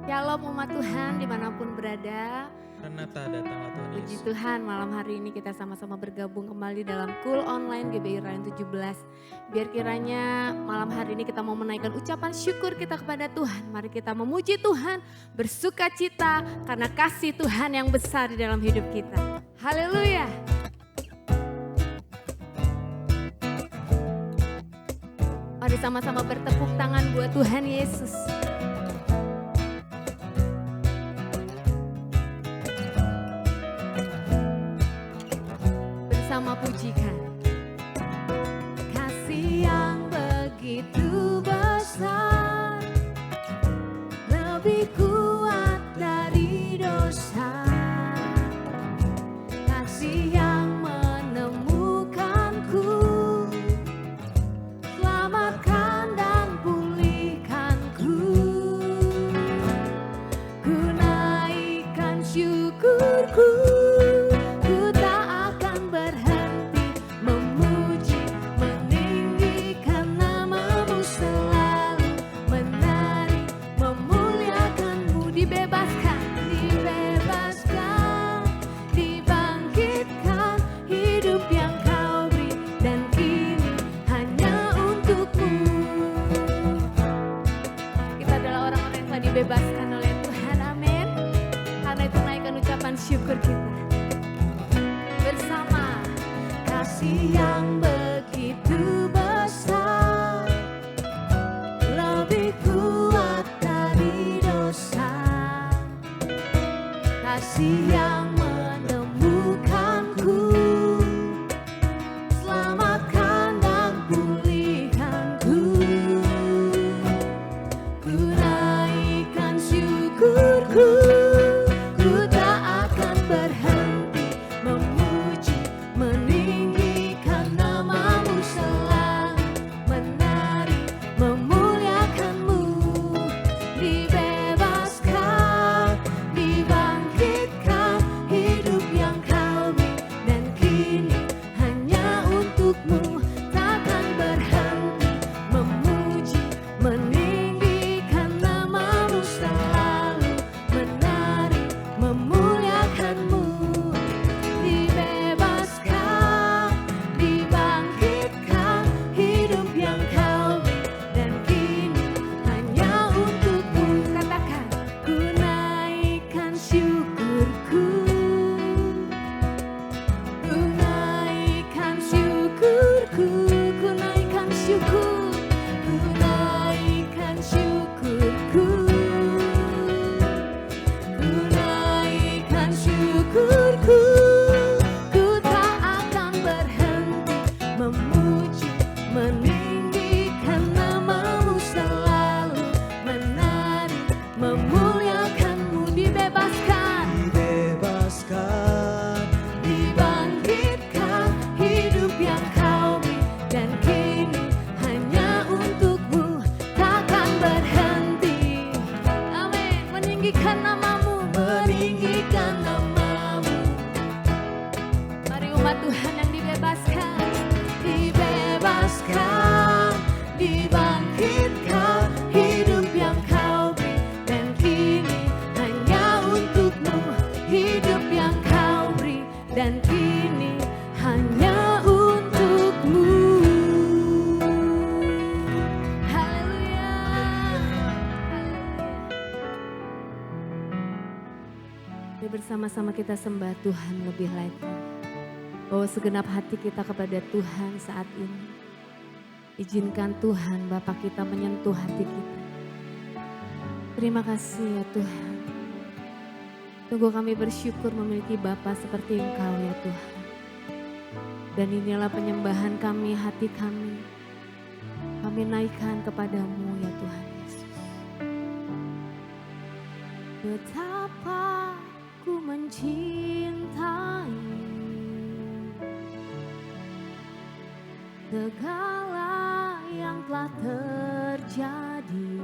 Shalom umat Tuhan dimanapun berada. Renata datanglah Tuhan Puji Yesus. Tuhan, malam hari ini kita sama-sama bergabung kembali dalam Cool Online GBI Rayon 17. Biar kiranya malam hari ini kita mau menaikkan ucapan syukur kita kepada Tuhan. Mari kita memuji Tuhan, bersuka cita karena kasih Tuhan yang besar di dalam hidup kita. Haleluya. Mari sama-sama bertepuk tangan buat Tuhan Yesus. Bersama pujikan. Kasih yang begitu besar, lebih kuat dari dosa. Kasih yang menemukanku, selamatkan dan pulihkanku. Ku naikkan syukurku. Dibebaskan oleh Tuhan, amin. Karena itu naikkan ucapan syukur kita bersama. Kasih yang begitu besar, lebih kuat dari dosa. Kasih yang menemukanku, selamatkan dan pulihkanku. Syukurku, ku tak akan berhenti memuji, meninggikan namamu selalu, menari, memuliakanmu. Dibebaskan, dibangkitkan, hidup yang kau beri dan kini hanya untukmu. Takkan berhenti memuji, meninggikan namamu selalu, menari, memuliakanmu. Dibebaskan, dibangkitkan, hidup yang kau beri dan kini hanya untukmu. Katakan, ku naikkan syukurku, ku naikkan syukurku, ku naikkan syukur, ku naikkan syukurku, ku naikkan syukurku. Ku tak akan berhenti memuji, meninggikan namamu selalu, menari, memuliakanmu. Dibebaskan, Dibebaskan, dibangkitkan, hidup yang kau beri dan kini hanya untukmu. Takkan berhenti, amin, meninggikan namamu, meninggikan namamu. Mari umat Tuhan yang dibebaskan, dibebaskan, dibangkitkan, hidup yang kau beri dan kini hanya untukmu. Hidup yang kau beri dan kini hanya untukmu. Haleluya. Mari bersama-sama kita sembah Tuhan lebih lagi. Bawa segenap hati kita kepada Tuhan saat ini. Izinkan Tuhan Bapa kita menyentuh hati kita. Terima kasih ya Tuhan. Sungguh kami bersyukur memiliki Bapa seperti Engkau ya Tuhan. Dan inilah penyembahan kami, hati kami. Kami naikkan kepadamu ya Tuhan Yesus. Betapa ku mencintai segala yang telah terjadi.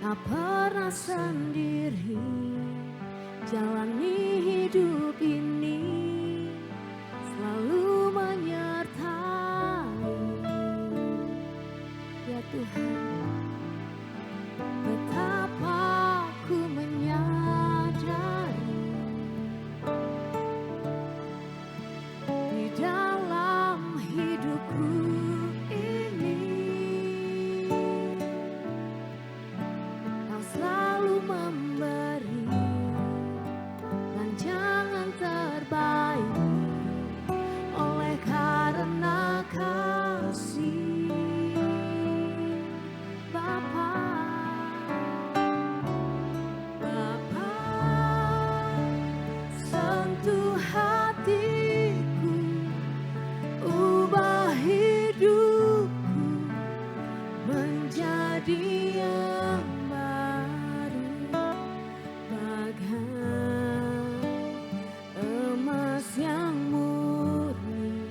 Tak pernah sendiri jalani hidup ini, selalu menyertai ya Tuhan. Betapa ku menyadari di dalam hidupku ini Kau selalu memberi rancangan terbaik oleh karena kasih Bapa. Bapa, sentuh hatiku, ubah hidupku menjadi yang baru, bagai emas yang murni.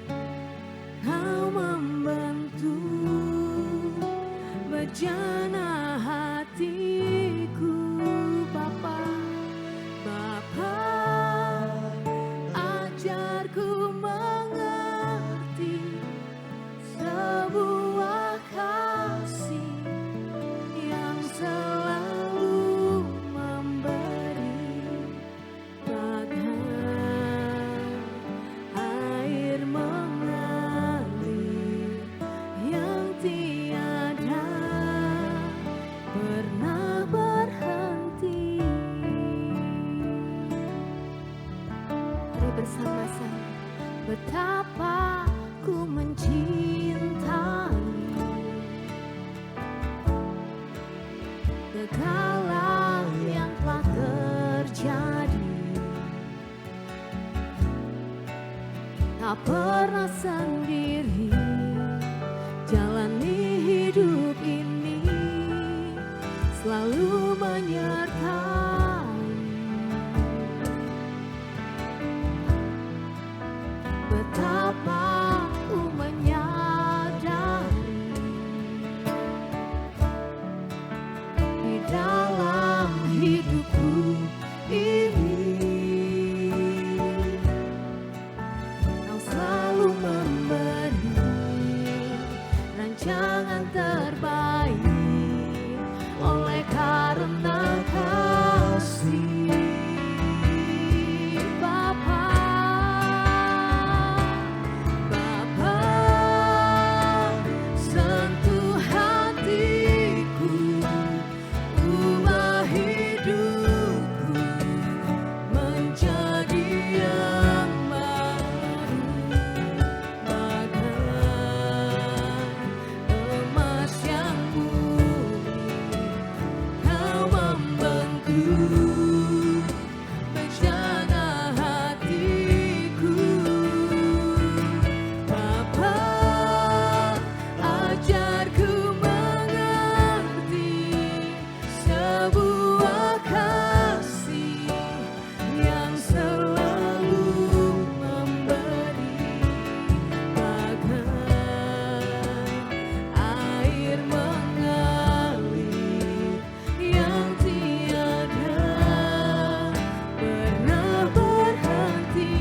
Kau membentuk bejana hatiku, Bapa. Bapa, ajarku mengerti sebuah kasih yang selalu memberi, bagai air mengalir yang tiada pernah berhenti. Mari bersama-sama betapa ku mencintai segala yang telah terjadi. Tak pernah sendiri jalani hidup ini, selalu menyertai. Betapa ku menyadari di dalam hidupku ini Kau selalu memberi rancangan terbaik oleh karena kasih Bapa. Bapa, sentuh hatiku, ubah hidupku menjadi yang baru, bagai emas yang murni. Kau membentuk bejana hatiku, Bapa. Ajarku mengerti sebuah kasih yang selalu memberi, bagai air mengalir yang tiada pernah berhenti.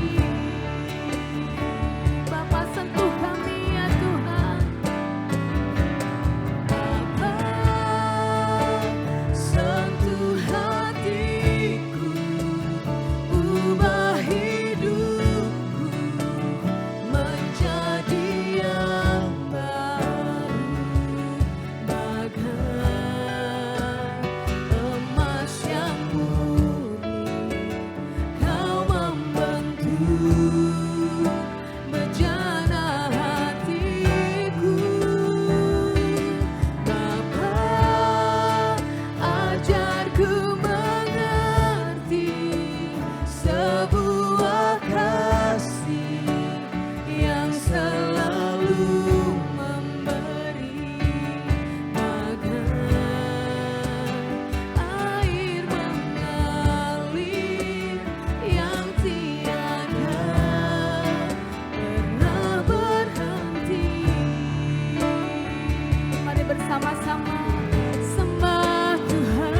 Bapa, sentuh kami ya Tuhan. Bapa, sentuh hatiku, ubah hidupku menjadi yang baru, bagai emas yang murni. Kau membentuk bejana hatiku, Bapa. Ajarku mengerti sebuah kasih yang selalu memberi, bagai air mengalir yang tiada pernah berhenti. Mari bersama-sama sembah Tuhan.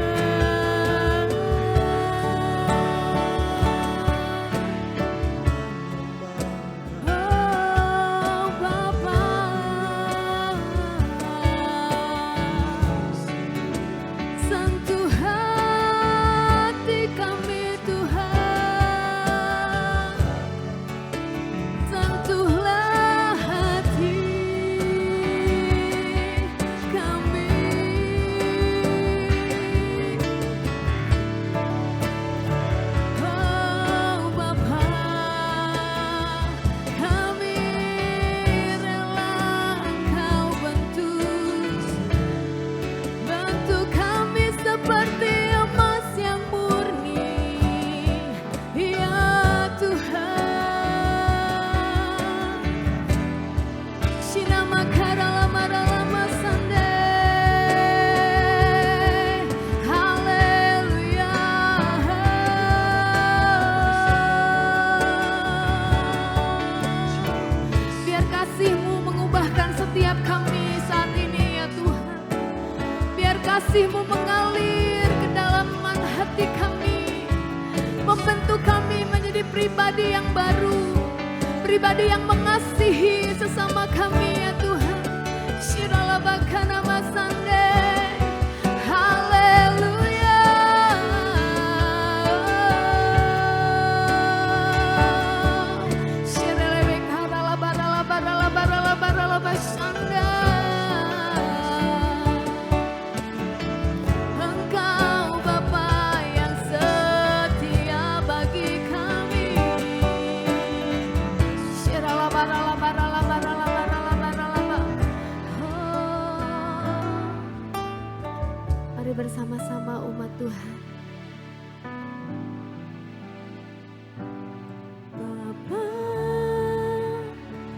Oh Bapa, kasih-Mu mengalir ke dalaman hati kami, membentuk kami menjadi pribadi yang baru, pribadi yang mengasihi sesama kami ya Tuhan. Shiralabakana masande, haleluya. Shirelebekarabaralabaralabaralabaralabasanda. Engkau Bapa yang setia bagi kami. Shiralabaralabaralabaralabaralabaralaba. Oh, mari bersama-sama umat Tuhan. Bapa,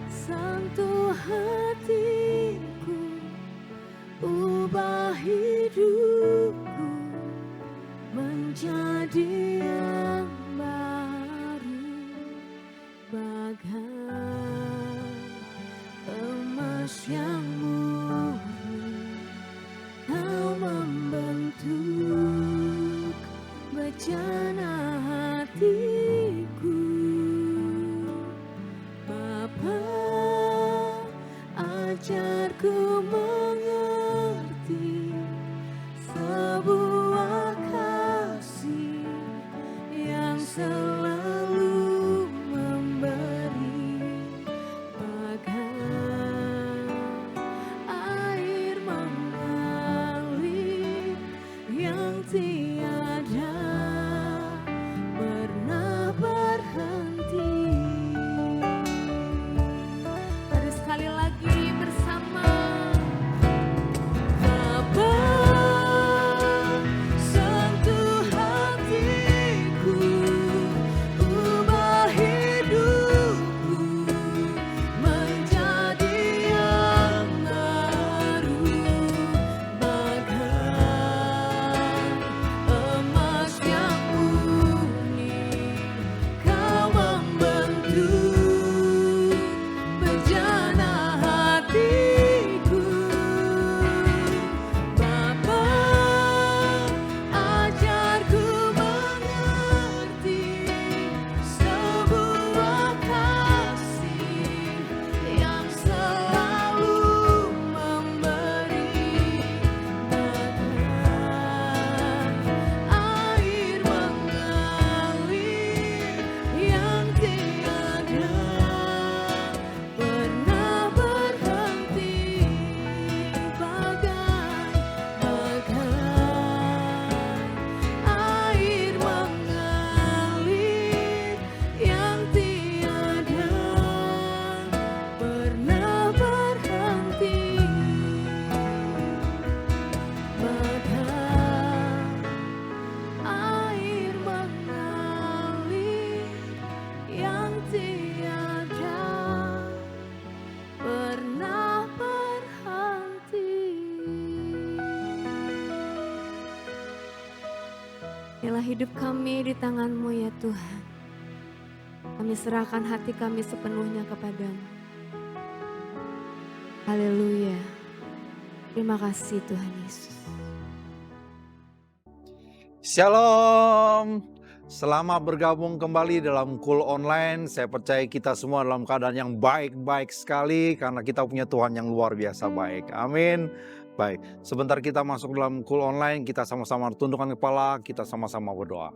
sentuh hatiku, ubah hidupku menjadi yang baru, bagai emas yang murni. Kau membentuk bejana hatiku. Bapa, ajarku mengerti sebuah kasih yang selalu memberi, bagai air mengalir yang tiada pernah berhenti. Mari sekali lagi bersama. Bapa, sentuh hatiku, ubah hidupku menjadi yang baru, bagai emas yang murni. Kau membentuk bejana hatiku. Bapa, ajarku mengerti sebuah kasih yang selalu memberi, bagai air mengalir yang tiada pernah berhenti, bagai air mengalir yang tiada pernah berhenti, bagai air mengalir yang tiada pernah berhenti. Inilah hidup kami di tangan-Mu ya Tuhan. Kami serahkan hati kami sepenuhnya kepadamu. Haleluya. Terima kasih Tuhan Yesus. Shalom, selamat bergabung kembali dalam Cool Online. Saya percaya kita semua dalam keadaan yang baik-baik sekali karena kita punya Tuhan yang luar biasa baik. Amin. Baik, sebentar kita masuk dalam Cool Online, kita sama-sama tundukkan kepala, kita sama-sama berdoa.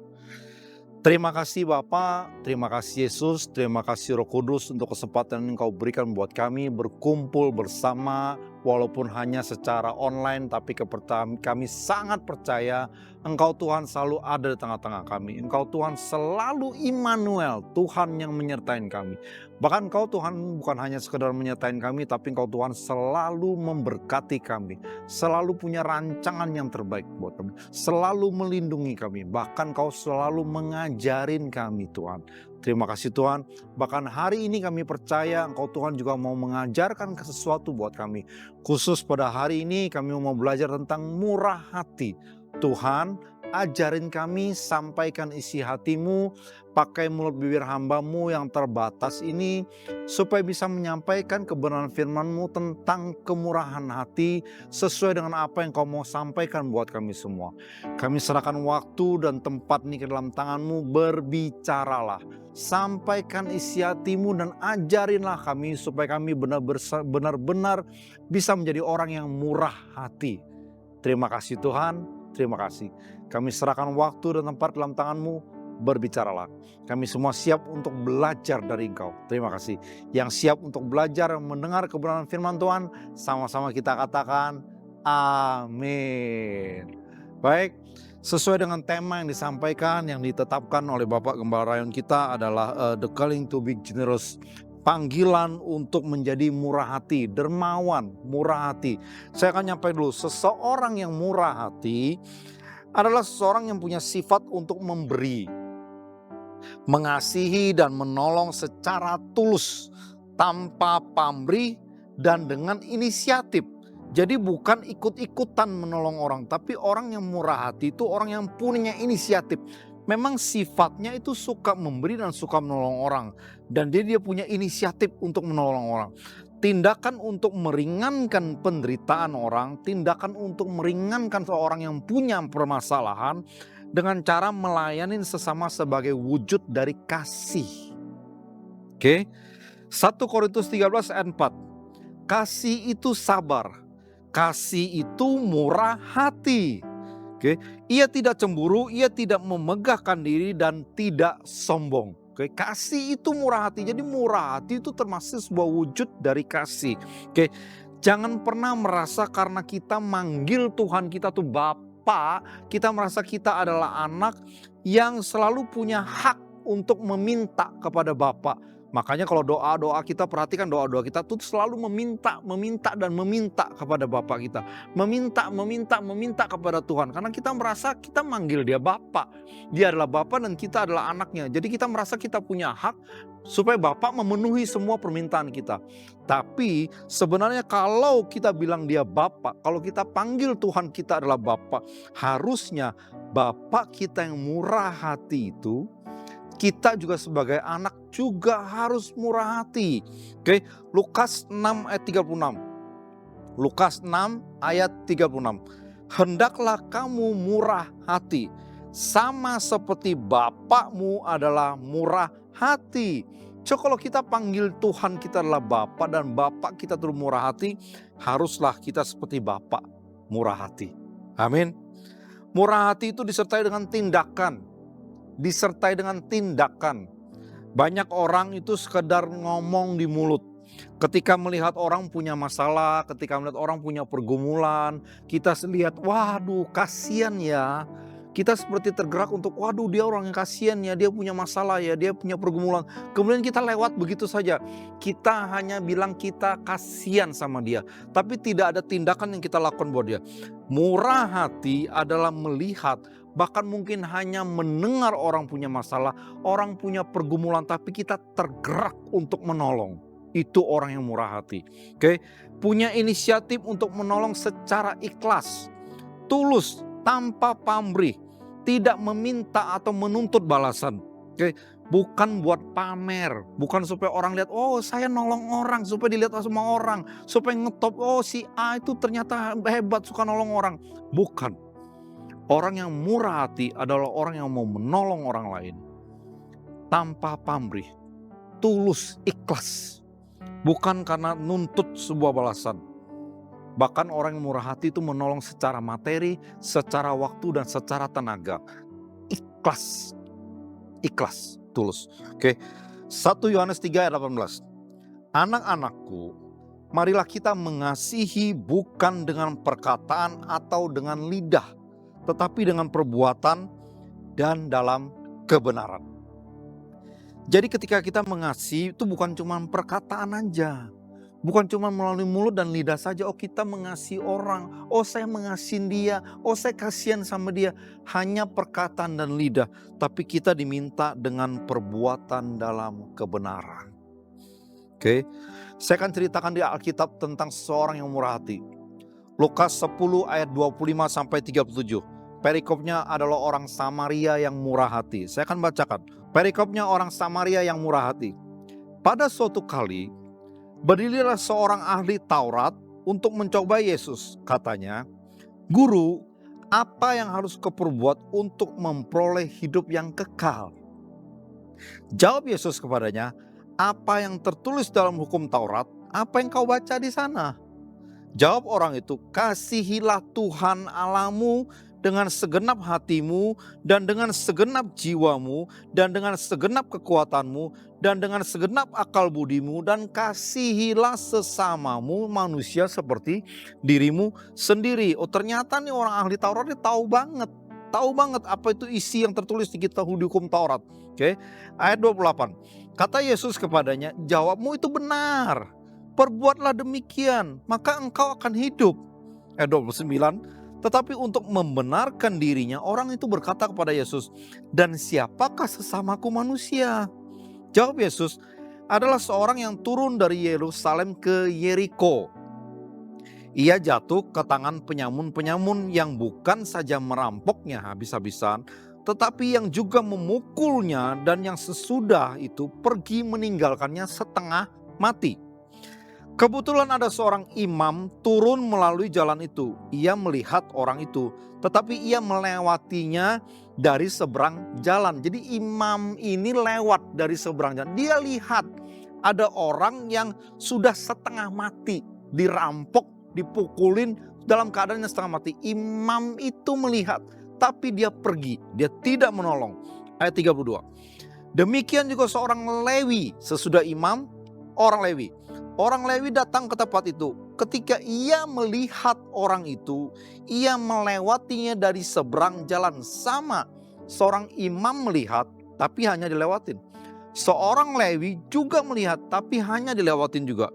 Terima kasih Bapa, terima kasih Yesus, terima kasih Roh Kudus untuk kesempatan yang Engkau berikan buat kami berkumpul bersama walaupun hanya secara online, tapi kami sangat percaya Engkau Tuhan selalu ada di tengah-tengah kami. Engkau Tuhan selalu Immanuel, Tuhan yang menyertai kami. Bahkan Engkau Tuhan bukan hanya sekedar menyertai kami, tapi Engkau Tuhan selalu memberkati kami. Selalu punya rancangan yang terbaik buat kami. Selalu melindungi kami. Bahkan Engkau selalu mengajarin kami Tuhan. Terima kasih Tuhan. Bahkan hari ini kami percaya Engkau Tuhan juga mau mengajarkan sesuatu buat kami. Khusus pada hari ini kami mau belajar tentang murah hati. Tuhan, ajarin kami, sampaikan isi hatimu, pakai mulut bibir hambamu yang terbatas ini, supaya bisa menyampaikan kebenaran firman-Mu tentang kemurahan hati, sesuai dengan apa yang Kau mau sampaikan buat kami semua. Kami serahkan waktu dan tempat ini ke dalam tangan-Mu, berbicaralah. Sampaikan isi hatimu dan ajarinlah kami supaya kami benar-benar bisa menjadi orang yang murah hati. Terima kasih Tuhan, terima kasih. Kami serahkan waktu dan tempat dalam tangan-Mu, berbicaralah. Kami semua siap untuk belajar dari Engkau. Terima kasih. Yang siap untuk belajar mendengar kebenaran firman Tuhan, sama-sama kita katakan amin. Baik, sesuai dengan tema yang disampaikan, yang ditetapkan oleh Bapak Gembala Rayon kita adalah The Calling to be Generous. Panggilan untuk menjadi murah hati, dermawan, murah hati. Saya akan nyampe dulu, seseorang yang murah hati adalah seseorang yang punya sifat untuk memberi, mengasihi dan menolong secara tulus, tanpa pamrih dan dengan inisiatif. Jadi bukan ikut-ikutan menolong orang, tapi orang yang murah hati itu orang yang punya inisiatif. Memang sifatnya itu suka memberi dan suka menolong orang. Dan dia punya inisiatif untuk menolong orang. Tindakan untuk meringankan penderitaan orang, tindakan untuk meringankan seorang yang punya permasalahan dengan cara melayani sesama sebagai wujud dari kasih. Oke. 1 Korintus 13 ayat 4. Kasih itu sabar. Kasih itu murah hati. Oke, ia tidak cemburu, ia tidak memegahkan diri dan tidak sombong. Oke, kasih itu murah hati. Jadi murah hati itu termasuk sebuah wujud dari kasih. Oke, jangan pernah merasa karena kita manggil Tuhan kita tuh Bapa, kita merasa kita adalah anak yang selalu punya hak untuk meminta kepada Bapa. Makanya kalau doa-doa kita, perhatikan doa-doa kita tuh selalu meminta dan meminta kepada Bapa kita. Meminta kepada Tuhan. Karena kita merasa kita manggil dia Bapa. Dia adalah Bapa dan kita adalah anaknya. Jadi kita merasa kita punya hak supaya Bapa memenuhi semua permintaan kita. Tapi sebenarnya kalau kita bilang dia Bapa, kalau kita panggil Tuhan kita adalah Bapa, harusnya Bapa kita yang murah hati itu, kita juga sebagai anak juga harus murah hati. Oke, Lukas 6 ayat 36. Lukas 6 ayat 36. Hendaklah kamu murah hati, sama seperti Bapakmu adalah murah hati. So kalau kita panggil Tuhan kita adalah Bapa dan Bapak kita terus murah hati, haruslah kita seperti Bapak murah hati. Amin. Murah hati itu disertai dengan tindakan. Banyak orang itu sekedar ngomong di mulut. Ketika melihat orang punya masalah, ketika melihat orang punya pergumulan, kita lihat, waduh kasihan ya. Kita seperti tergerak untuk, waduh dia orang yang kasihan ya, dia punya masalah ya, dia punya pergumulan. Kemudian kita lewat begitu saja. Kita hanya bilang kita kasihan sama dia. Tapi tidak ada tindakan yang kita lakukan buat dia. Murah hati adalah melihat, bahkan mungkin hanya mendengar orang punya masalah, orang punya pergumulan, tapi kita tergerak untuk menolong. Itu orang yang murah hati. Oke, punya inisiatif untuk menolong secara ikhlas, tulus, tanpa pamrih. Tidak meminta atau menuntut balasan. Oke, bukan buat pamer, bukan supaya orang lihat, oh saya nolong orang, supaya dilihat sama orang, supaya ngetop, oh si A itu ternyata hebat suka nolong orang. Bukan. Orang yang murah hati adalah orang yang mau menolong orang lain tanpa pamrih, tulus, ikhlas, bukan karena nuntut sebuah balasan. Bahkan orang yang murah hati itu menolong secara materi, secara waktu, dan secara tenaga. Ikhlas, tulus. Oke, 1 Yohanes 3 ayat 18. Anak-anakku, marilah kita mengasihi bukan dengan perkataan atau dengan lidah, tetapi dengan perbuatan dan dalam kebenaran. Jadi ketika kita mengasihi itu bukan cuma perkataan aja. Bukan cuma melalui mulut dan lidah saja, oh kita mengasihi orang, oh saya mengasihi dia, oh saya kasihan sama dia. Hanya perkataan dan lidah, tapi kita diminta dengan perbuatan dalam kebenaran. Oke, saya akan ceritakan di Alkitab tentang seseorang yang murah hati. Lukas 10 ayat 25 sampai 37. Perikopnya adalah orang Samaria yang murah hati. Saya akan bacakan. Perikopnya orang Samaria yang murah hati. Pada suatu kali, berdirilah seorang ahli Taurat untuk mencoba Yesus. Katanya, "Guru, apa yang harus kuperbuat untuk memperoleh hidup yang kekal?" Jawab Yesus kepadanya, "Apa yang tertulis dalam hukum Taurat? Apa yang kau baca di sana?" Jawab orang itu, "Kasihilah Tuhan Allahmu dengan segenap hatimu dan dengan segenap jiwamu dan dengan segenap kekuatanmu dan dengan segenap akal budimu, dan kasihilah sesamamu manusia seperti dirimu sendiri." Oh, ternyata nih orang ahli Taurat ini tahu banget apa itu isi yang tertulis di kitab hukum Taurat. Oke, ayat 28. Kata Yesus kepadanya, "Jawabmu itu benar. Perbuatlah demikian, maka engkau akan hidup." Ayat 29. Tetapi untuk membenarkan dirinya, orang itu berkata kepada Yesus, "Dan siapakah sesamaku manusia?" Jawab Yesus, "Adalah seorang yang turun dari Yerusalem ke Yeriko. Ia jatuh ke tangan penyamun-penyamun yang bukan saja merampoknya habis-habisan, tetapi yang juga memukulnya, dan yang sesudah itu pergi meninggalkannya setengah mati. Kebetulan ada seorang imam turun melalui jalan itu. Ia melihat orang itu, tetapi ia melewatinya dari seberang jalan." Jadi imam ini lewat dari seberang jalan. Dia lihat ada orang yang sudah setengah mati, dirampok, dipukulin dalam keadaan yang setengah mati. Imam itu melihat, tapi dia pergi, dia tidak menolong. Ayat 32. Demikian juga seorang Lewi sesudah imam, orang Lewi. Orang Lewi datang ke tempat itu. Ketika ia melihat orang itu, ia melewatinya dari seberang jalan. Sama, seorang imam melihat tapi hanya dilewatin. Seorang Lewi juga melihat tapi hanya dilewatin juga.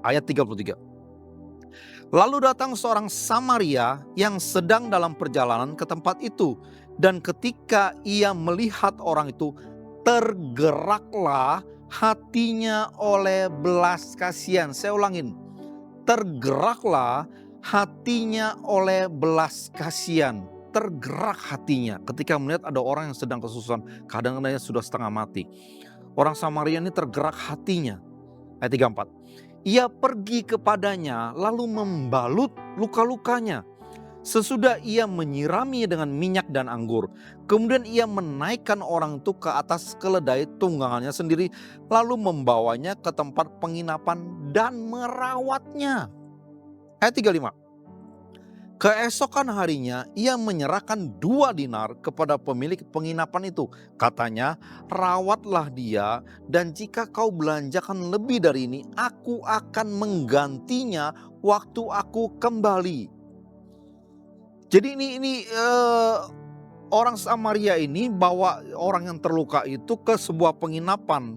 Ayat 33. Lalu datang seorang Samaria yang sedang dalam perjalanan ke tempat itu. Dan ketika ia melihat orang itu, tergeraklah hatinya oleh belas kasihan. Saya ulangin, tergeraklah hatinya oleh belas kasihan. Tergerak hatinya ketika melihat ada orang yang sedang kesusahan, kadang-kadang sudah setengah mati. Orang Samaria ini tergerak hatinya. Ayat 34. Ia pergi kepadanya lalu membalut luka-lukanya. Sesudah ia menyiraminya dengan minyak dan anggur, kemudian ia menaikkan orang itu ke atas keledai tunggangannya sendiri, lalu membawanya ke tempat penginapan dan merawatnya. Ayat 35. Keesokan harinya ia menyerahkan 2 dinar kepada pemilik penginapan itu. Katanya, "Rawatlah dia, dan jika kau belanjakan lebih dari ini, aku akan menggantinya waktu aku kembali." Jadi ini orang Samaria ini bawa orang yang terluka itu ke sebuah penginapan,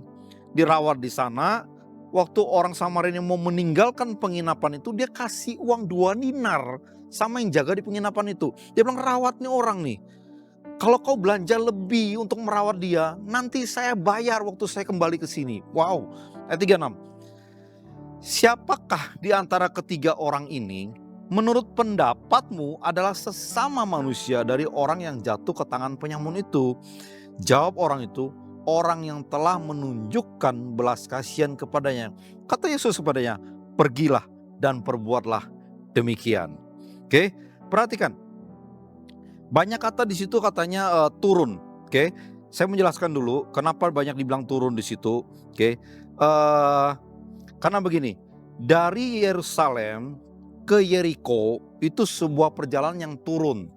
dirawat di sana. Waktu orang Samaria ini mau meninggalkan penginapan itu, dia kasih uang 2 dinar sama yang jaga di penginapan itu. Dia bilang, "Rawat nih orang nih. Kalau kau belanja lebih untuk merawat dia, nanti saya bayar waktu saya kembali ke sini." Wow. Ayat 36. Siapakah di antara ketiga orang ini menurut pendapatmu adalah sesama manusia dari orang yang jatuh ke tangan penyamun itu? Jawab orang itu, "Orang yang telah menunjukkan belas kasihan kepadanya." Kata Yesus kepadanya, "Pergilah dan perbuatlah demikian." Oke, perhatikan. Banyak kata di situ katanya turun. Oke, saya menjelaskan dulu kenapa banyak dibilang turun di situ. Oke, karena begini, dari Yerusalem ke Yeriko itu sebuah perjalanan yang turun.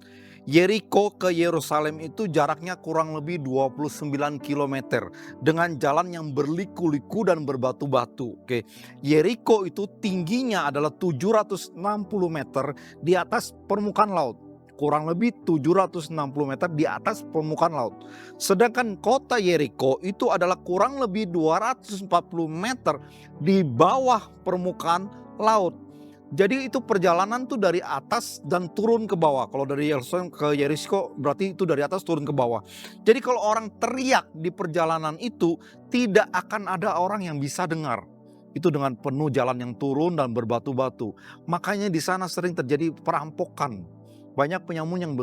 Yeriko ke Yerusalem itu jaraknya kurang lebih 29 km dengan jalan yang berliku-liku dan berbatu-batu. Oke, Yeriko itu tingginya adalah 760 meter di atas permukaan laut. Kurang lebih 760 meter di atas permukaan laut. Sedangkan kota Yeriko itu adalah kurang lebih 240 meter di bawah permukaan laut. Jadi itu perjalanan tuh dari atas dan turun ke bawah. Kalau dari Yerusalem ke Yeriko berarti itu dari atas turun ke bawah. Jadi kalau orang teriak di perjalanan itu, tidak akan ada orang yang bisa dengar. Itu dengan penuh jalan yang turun dan berbatu-batu. Makanya di sana sering terjadi perampokan. Banyak penyamun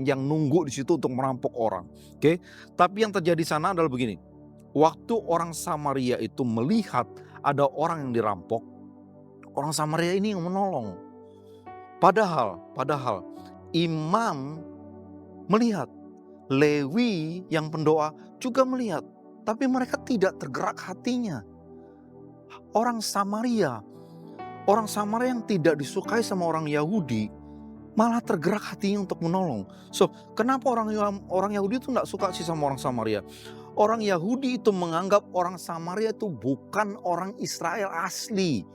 yang nunggu di situ untuk merampok orang. Oke, tapi yang terjadi sana adalah begini. Waktu orang Samaria itu melihat ada orang yang dirampok, orang Samaria ini yang menolong. Padahal imam melihat, Lewi yang pendoa juga melihat, tapi mereka tidak tergerak hatinya. Orang Samaria yang tidak disukai sama orang Yahudi, malah tergerak hatinya untuk menolong. So, kenapa orang Yahudi itu nggak suka sih sama orang Samaria? Orang Yahudi itu menganggap orang Samaria itu bukan orang Israel asli.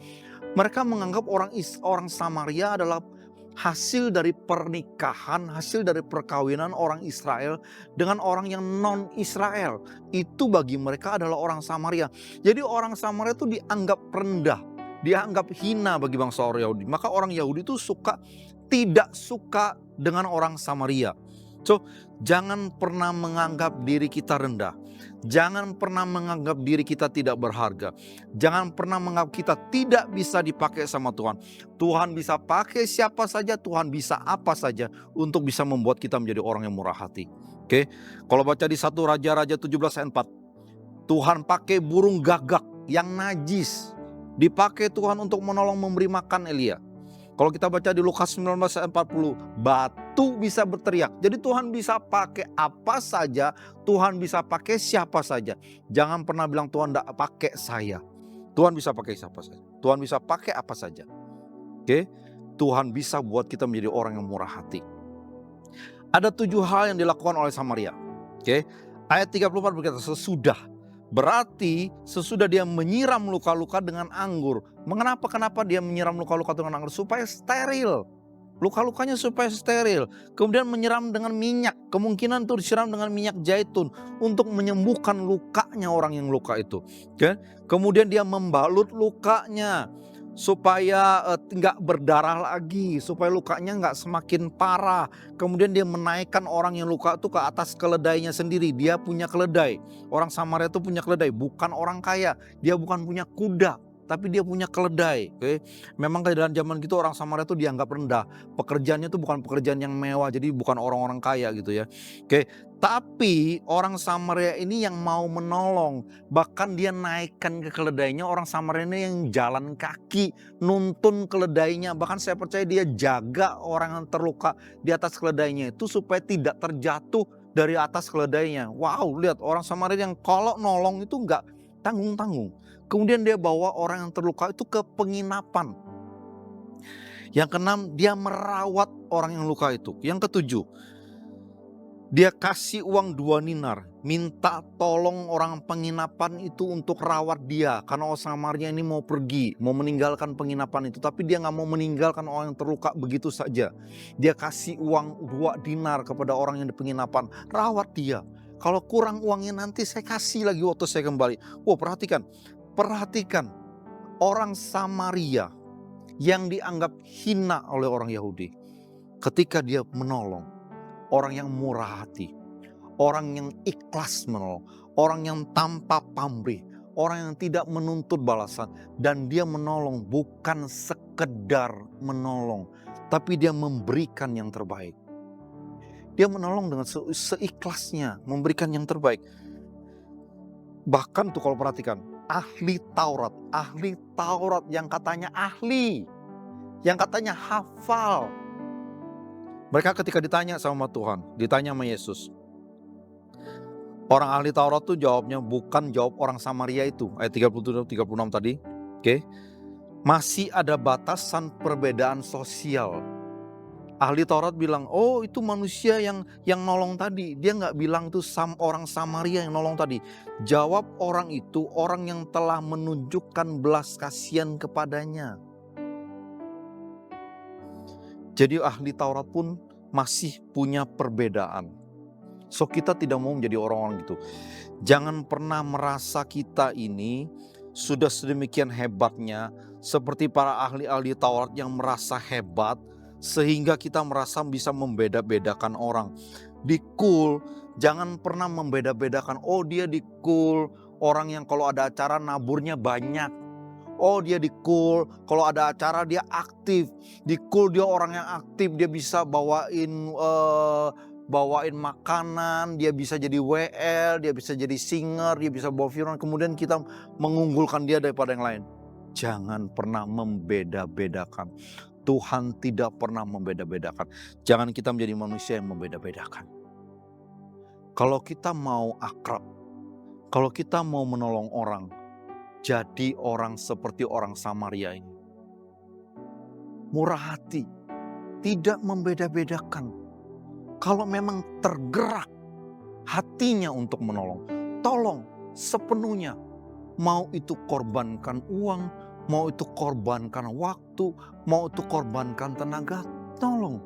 Mereka menganggap orang Samaria adalah hasil dari pernikahan, hasil dari perkawinan orang Israel dengan orang yang non-Israel. Itu bagi mereka adalah orang Samaria. Jadi orang Samaria itu dianggap rendah, dianggap hina bagi bangsa orang Yahudi. Maka orang Yahudi itu tidak suka dengan orang Samaria. So, jangan pernah menganggap diri kita rendah. Jangan pernah menganggap diri kita tidak berharga. Jangan pernah menganggap kita tidak bisa dipakai sama Tuhan. Tuhan bisa pakai siapa saja, Tuhan bisa apa saja untuk bisa membuat kita menjadi orang yang murah hati. Oke, kalau baca di 1 Raja-Raja 17 ayat 4, Tuhan pakai burung gagak yang najis, dipakai Tuhan untuk menolong memberi makan Elia. Kalau kita baca di Lukas 19 ayat 40, batu bisa berteriak. Jadi Tuhan bisa pakai apa saja, Tuhan bisa pakai siapa saja. Jangan pernah bilang Tuhan tidak pakai saya. Tuhan bisa pakai siapa saja. Tuhan bisa pakai apa saja. Oke, Tuhan bisa buat kita menjadi orang yang murah hati. Ada 7 hal yang dilakukan oleh Samaria. Oke, ayat 34 berkata sesudah. Berarti sesudah dia menyiram luka-luka dengan anggur. Kenapa dia menyiram luka-luka dengan anggur? Supaya steril. Luka-lukanya supaya steril. Kemudian menyiram dengan minyak. Kemungkinan itu disiram dengan minyak zaitun untuk menyembuhkan lukanya orang yang luka itu. Oke? Kemudian dia membalut lukanya supaya nggak berdarah lagi, supaya lukanya nggak semakin parah. Kemudian dia menaikkan orang yang luka itu ke atas keledainya sendiri. Dia punya keledai. Orang Samaria itu punya keledai, bukan orang kaya. Dia bukan punya kuda, tapi dia punya keledai. Oke? Memang dalam zaman gitu orang Samaria itu dianggap rendah. Pekerjaannya itu bukan pekerjaan yang mewah, jadi bukan orang-orang kaya gitu ya. Oke, tapi orang Samaria ini yang mau menolong, bahkan dia naikkan ke keledainya. Orang Samaria ini yang jalan kaki, nuntun keledainya. Bahkan saya percaya dia jaga orang yang terluka di atas keledainya itu supaya tidak terjatuh dari atas keledainya. Wow, lihat orang Samaria yang kalau nolong itu nggak tanggung-tanggung. Kemudian dia bawa orang yang terluka itu ke penginapan. Yang keenam, dia merawat orang yang luka itu. Yang ketujuh, dia kasih uang 2 dinar, minta tolong orang penginapan itu untuk rawat dia. Karena orang Samaria ini mau pergi, mau meninggalkan penginapan itu. Tapi dia gak mau meninggalkan orang yang terluka begitu saja. Dia kasih uang 2 dinar kepada orang yang di penginapan, rawat dia. Kalau kurang uangnya nanti saya kasih lagi waktu saya kembali. Wah, perhatikan orang Samaria yang dianggap hina oleh orang Yahudi. Ketika dia menolong, orang yang murah hati, orang yang ikhlas menolong, orang yang tanpa pamrih, orang yang tidak menuntut balasan. Dan dia menolong bukan sekedar menolong, tapi dia memberikan yang terbaik. Dia menolong dengan seikhlasnya, memberikan yang terbaik. Bahkan tuh kalau perhatikan, ahli Taurat yang katanya ahli, yang katanya hafal. Mereka ketika ditanya sama Tuhan, ditanya sama Yesus. Orang ahli Taurat tuh jawabnya bukan jawab orang Samaria itu. Ayat 37-36 tadi. Oke. Masih ada batasan perbedaan sosial. Ahli Taurat bilang, oh itu manusia yang nolong tadi. Dia gak bilang itu orang Samaria yang nolong tadi. Jawab orang itu orang yang telah menunjukkan belas kasihan kepadanya. Jadi ahli Taurat pun masih punya perbedaan. So kita tidak mau menjadi orang-orang gitu. Jangan pernah merasa kita ini sudah sedemikian hebatnya. Seperti para ahli-ahli Taurat yang merasa hebat. Sehingga kita merasa bisa membeda-bedakan orang. Di cool, jangan pernah membeda-bedakan. Oh dia di cool, orang yang kalau ada acara naburnya banyak. Oh dia di cool, kalau ada acara dia aktif. Di cool dia orang yang aktif, dia bisa bawain makanan, dia bisa jadi WL, dia bisa jadi singer, dia bisa bawa firman. Kemudian kita mengunggulkan dia daripada yang lain. Jangan pernah membeda-bedakan. Tuhan tidak pernah membeda-bedakan. Jangan kita menjadi manusia yang membeda-bedakan. Kalau kita mau akrab, kalau kita mau menolong orang, jadi orang seperti orang Samaria ini. Murah hati, tidak membeda-bedakan. Kalau memang tergerak hatinya untuk menolong, tolong sepenuhnya. Mau itu korbankan uang, mau itu korbankan waktu, mau itu korbankan tenaga, tolong.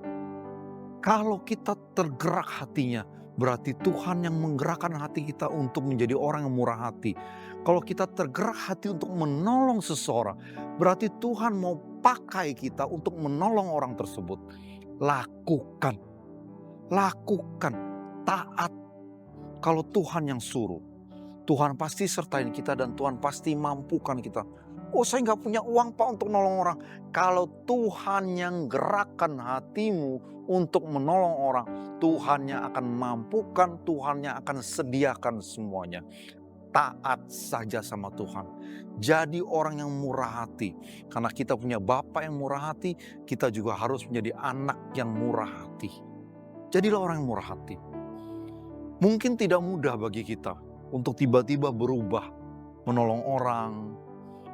Kalau kita tergerak hatinya, berarti Tuhan yang menggerakkan hati kita untuk menjadi orang yang murah hati. Kalau kita tergerak hati untuk menolong seseorang, berarti Tuhan mau pakai kita untuk menolong orang tersebut. Lakukan. Lakukan, taat. Kalau Tuhan yang suruh, Tuhan pasti sertain kita dan Tuhan pasti mampukan kita. Oh saya nggak punya uang Pak untuk nolong orang. Kalau Tuhan yang gerakkan hatimu untuk menolong orang, Tuhan yang akan mampukan, Tuhan yang akan sediakan semuanya. Taat saja sama Tuhan. Jadi orang yang murah hati. Karena kita punya Bapa yang murah hati, kita juga harus menjadi anak yang murah hati. Jadilah orang yang murah hati. Mungkin tidak mudah bagi kita untuk tiba-tiba berubah, menolong orang,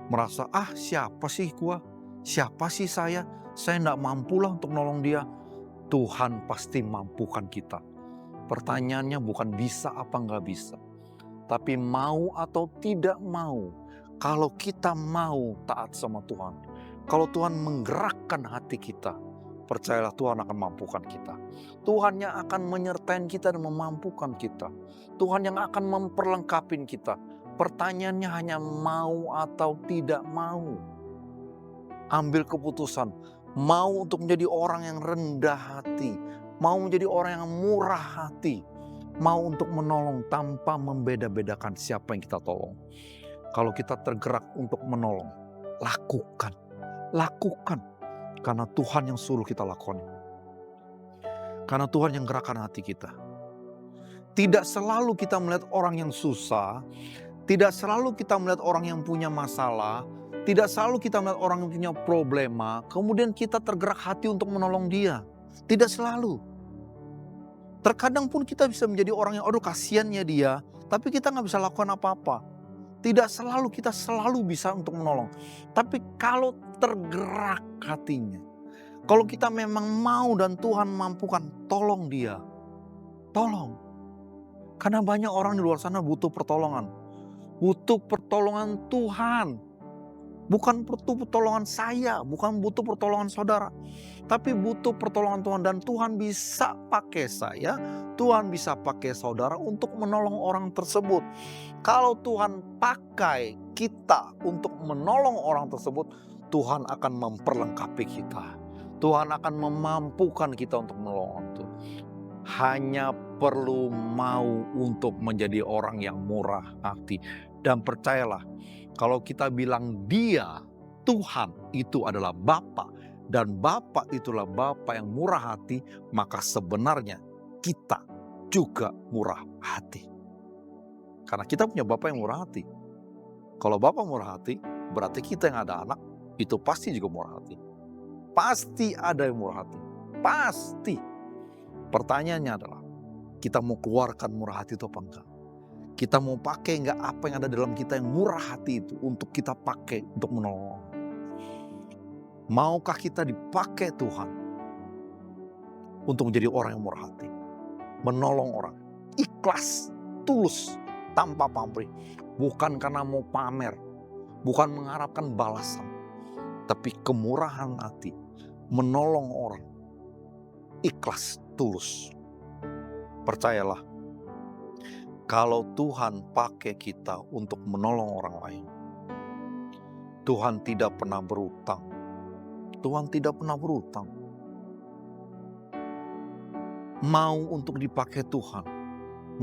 merasa siapa sih gua, siapa sih saya enggak mampulah untuk nolong dia. Tuhan pasti mampukan kita. Pertanyaannya bukan bisa apa enggak bisa, tapi mau atau tidak mau. Kalau kita mau taat sama Tuhan, kalau Tuhan menggerakkan hati kita, percayalah Tuhan akan mampukan kita. Tuhan yang akan menyertai kita dan memampukan kita. Tuhan yang akan memperlengkapi kita. Pertanyaannya hanya mau atau tidak mau. Ambil keputusan. Mau untuk menjadi orang yang rendah hati. Mau menjadi orang yang murah hati. Mau untuk menolong tanpa membeda-bedakan siapa yang kita tolong. Kalau kita tergerak untuk menolong, lakukan. Lakukan. Karena Tuhan yang suruh kita lakukan. Karena Tuhan yang gerakkan hati kita. Tidak selalu kita melihat orang yang susah. Tidak selalu kita melihat orang yang punya masalah. Tidak selalu kita melihat orang yang punya problema. Kemudian kita tergerak hati untuk menolong dia. Tidak selalu. Terkadang pun kita bisa menjadi orang yang aduh kasihannya dia. Tapi kita gak bisa lakukan apa-apa. Tidak selalu kita bisa untuk menolong. Tapi kalau tergerak hatinya, kalau kita memang mau dan Tuhan mampukan, tolong dia. Tolong. Karena banyak orang di luar sana butuh pertolongan. Butuh pertolongan Tuhan. Bukan butuh pertolongan saya, bukan butuh pertolongan saudara. Tapi butuh pertolongan Tuhan dan Tuhan bisa pakai saya, Tuhan bisa pakai saudara untuk menolong orang tersebut. Kalau Tuhan pakai kita untuk menolong orang tersebut, Tuhan akan memperlengkapi kita. Tuhan akan memampukan kita untuk menolong itu. Hanya perlu mau untuk menjadi orang yang murah hati. Dan percayalah, kalau kita bilang dia, Tuhan itu adalah Bapa. Dan Bapa itulah Bapa yang murah hati, maka sebenarnya kita juga murah hati. Karena kita punya Bapa yang murah hati. Kalau Bapa murah hati, berarti kita yang ada anak, itu pasti juga murah hati. Pasti ada yang murah hati. Pasti. Pertanyaannya adalah, kita mau keluarkan murah hati itu apa enggak? Kita mau pakai enggak apa yang ada dalam kita yang murah hati itu untuk kita pakai untuk menolong? Maukah kita dipakai Tuhan untuk menjadi orang yang murah hati? Menolong orang. Ikhlas, tulus, tanpa pamrih. Bukan karena mau pamer. Bukan mengharapkan balasan. Tapi kemurahan hati. Menolong orang. Ikhlas, tulus. Percayalah. Kalau Tuhan pakai kita untuk menolong orang lain. Tuhan tidak pernah berutang. Tuhan tidak pernah berutang. Mau untuk dipakai Tuhan.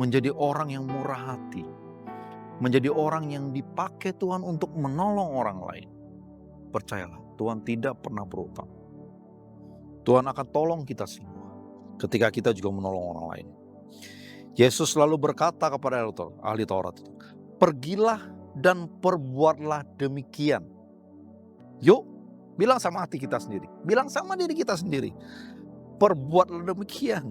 Menjadi orang yang murah hati. Menjadi orang yang dipakai Tuhan untuk menolong orang lain. percayalah, Tuhan tidak pernah berutang. Tuhan akan tolong kita semua ketika kita juga menolong orang lain. Yesus selalu berkata kepada ahli Taurat itu, pergilah dan perbuatlah demikian. Yuk, bilang sama hati kita sendiri, bilang sama diri kita sendiri, perbuatlah demikian.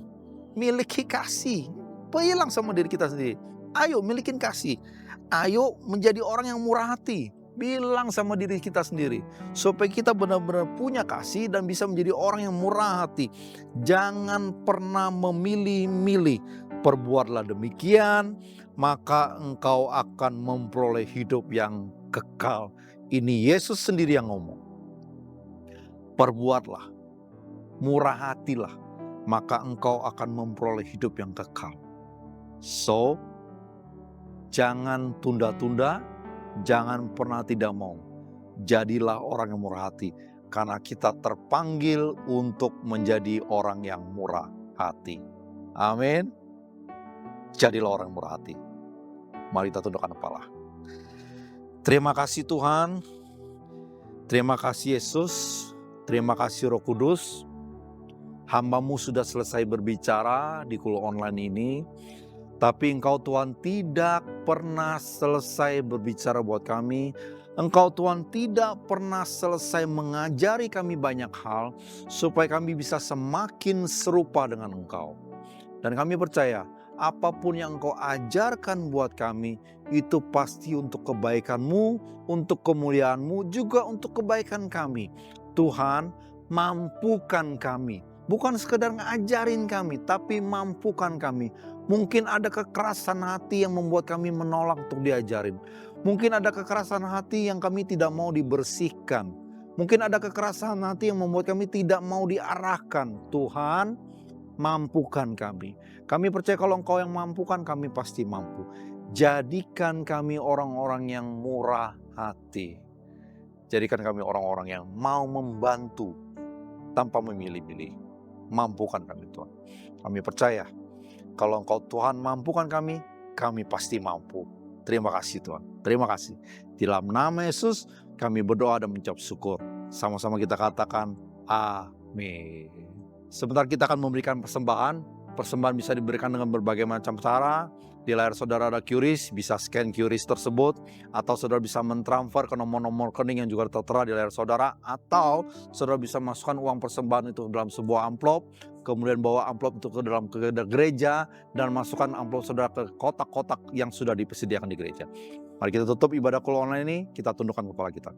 Miliki kasih, bilang sama diri kita sendiri, ayo milikin kasih. Ayo menjadi orang yang murah hati. Bilang sama diri kita sendiri. Supaya kita benar-benar punya kasih dan bisa menjadi orang yang murah hati. Jangan pernah memilih-milih. Perbuatlah demikian, maka engkau akan memperoleh hidup yang kekal. Ini Yesus sendiri yang ngomong. Perbuatlah, murah hatilah, maka engkau akan memperoleh hidup yang kekal. So, jangan tunda-tunda, jangan pernah tidak mau. Jadilah orang yang murah hati, karena kita terpanggil untuk menjadi orang yang murah hati. Amin. Jadilah orang yang murah hati. Mari kita tundukkan kepala. Terima kasih Tuhan, terima kasih Yesus, terima kasih Roh Kudus. Hamba-Mu sudah selesai berbicara di Kul Online ini. Tapi Engkau Tuhan tidak pernah selesai berbicara buat kami. Engkau Tuhan tidak pernah selesai mengajari kami banyak hal. Supaya kami bisa semakin serupa dengan Engkau. Dan kami percaya apapun yang Engkau ajarkan buat kami. Itu pasti untuk kebaikan-Mu, untuk kemuliaan-Mu, juga untuk kebaikan kami. Tuhan, mampukan kami. Bukan sekedar ngajarin kami, tapi mampukan kami. Mungkin ada kekerasan hati yang membuat kami menolak untuk diajarin. Mungkin ada kekerasan hati yang kami tidak mau dibersihkan. Mungkin ada kekerasan hati yang membuat kami tidak mau diarahkan. Tuhan, mampukan kami. Kami percaya kalau Engkau yang mampukan, kami pasti mampu. Jadikan kami orang-orang yang murah hati. Jadikan kami orang-orang yang mau membantu tanpa memilih-milih. Mampukan kami Tuhan. Kami percaya kalau Engkau Tuhan mampukan kami pasti mampu. Terima kasih Tuhan. Terima kasih. Di dalam nama Yesus kami berdoa dan mengucap syukur. Sama-sama kita katakan amin. Sebentar kita akan memberikan persembahan. Persembahan bisa diberikan dengan berbagai macam cara. Di layar saudara ada QRIS, bisa scan QRIS tersebut. Atau saudara bisa mentransfer ke nomor-nomor rekening yang juga tertera di layar saudara. Atau saudara bisa masukkan uang persembahan itu dalam sebuah amplop. Kemudian bawa amplop itu ke dalam gereja. Dan masukkan amplop saudara ke kotak-kotak yang sudah disediakan di gereja. Mari kita tutup ibadah Kul Online ini, kita tundukkan kepala kita.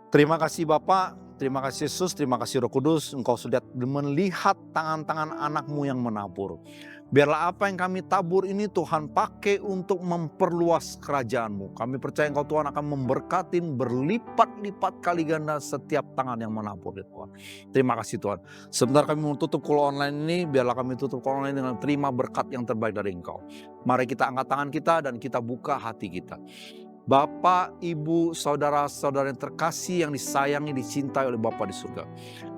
Terima kasih Bapak, terima kasih Yesus, terima kasih Roh Kudus. Engkau sudah melihat tangan-tangan anak-Mu yang menabur. Biarlah apa yang kami tabur ini Tuhan pakai untuk memperluas kerajaan-Mu. Kami percaya Engkau Tuhan akan memberkatin berlipat-lipat kali ganda setiap tangan yang menabur ya Tuhan. Terima kasih Tuhan. Sebentar kami mau tutup Kul Online ini, biarlah kami tutup Kul Online dengan terima berkat yang terbaik dari Engkau. Mari kita angkat tangan kita dan kita buka hati kita. Bapak, Ibu, saudara-saudara yang terkasih, yang disayangi, dicintai oleh Bapa di surga.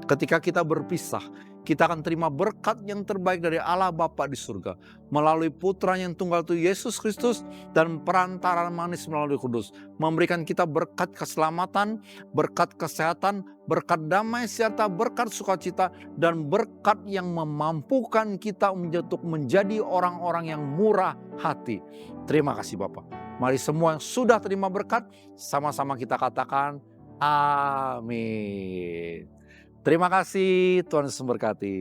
Ketika kita berpisah, kita akan terima berkat yang terbaik dari Allah Bapa di surga. Melalui Putra yang tunggal itu Yesus Kristus dan perantaraan manis melalui Kudus. Memberikan kita berkat keselamatan, berkat kesehatan, berkat damai serta berkat sukacita. Dan berkat yang memampukan kita untuk menjadi orang-orang yang murah hati. Terima kasih Bapak. Mari semua yang sudah terima berkat, sama-sama kita katakan amin. Terima kasih, Tuhan Yesus memberkati.